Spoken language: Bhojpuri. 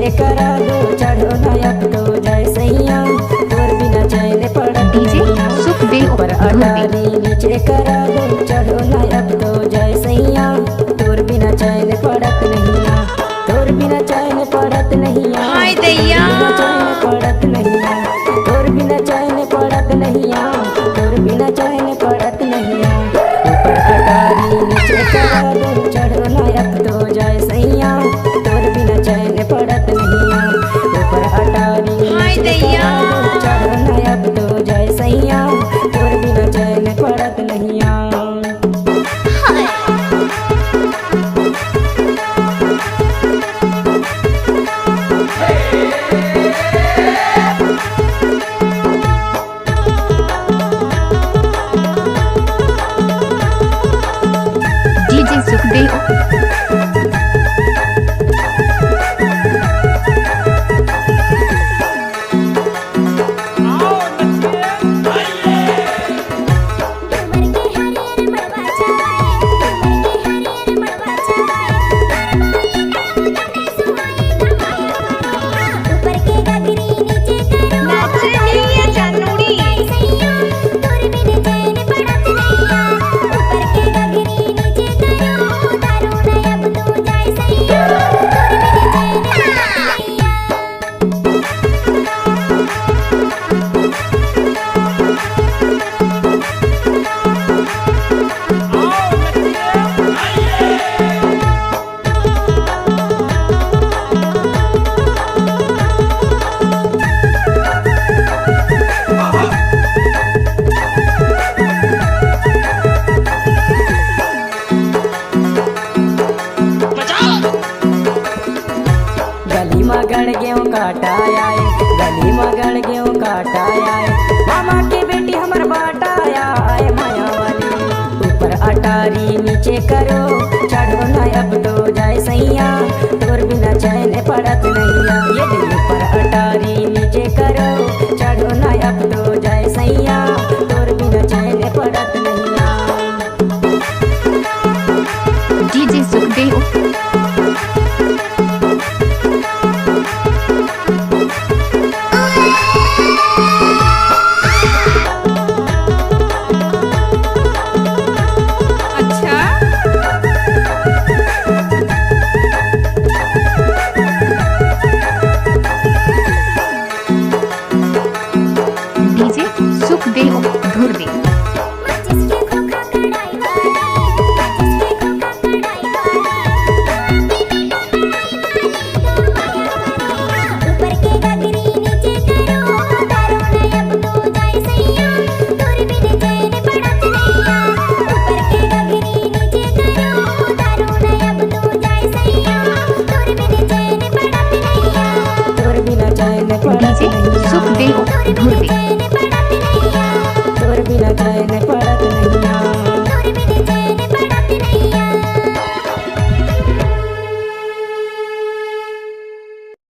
नीचे करा दो, चढ़ो ना अब तो जय सैया, तोर बिना चैन पड़त डीजे नहीं। सुखदेव ऊपर धुर्वे। अटारी नीचे करा दो, चढ़ो ना अब तो जय सैया, तोर बिना चैन पड़त नहीं, तोर बिना चैन पड़त नहीं, हाय दैया। चैन पड़त नहीं, तोर बिना चैन पड़त नहीं, तोर बिना चैन पड़त नहीं। ऊपर अटारी नीचे करा दो, चढ़ो ना अब तो जय सैया, तोर बिना चैन पड़त नहीं। ऊपर अटारी हाय नीचे दैया। करा दो, चढ़ो ना अब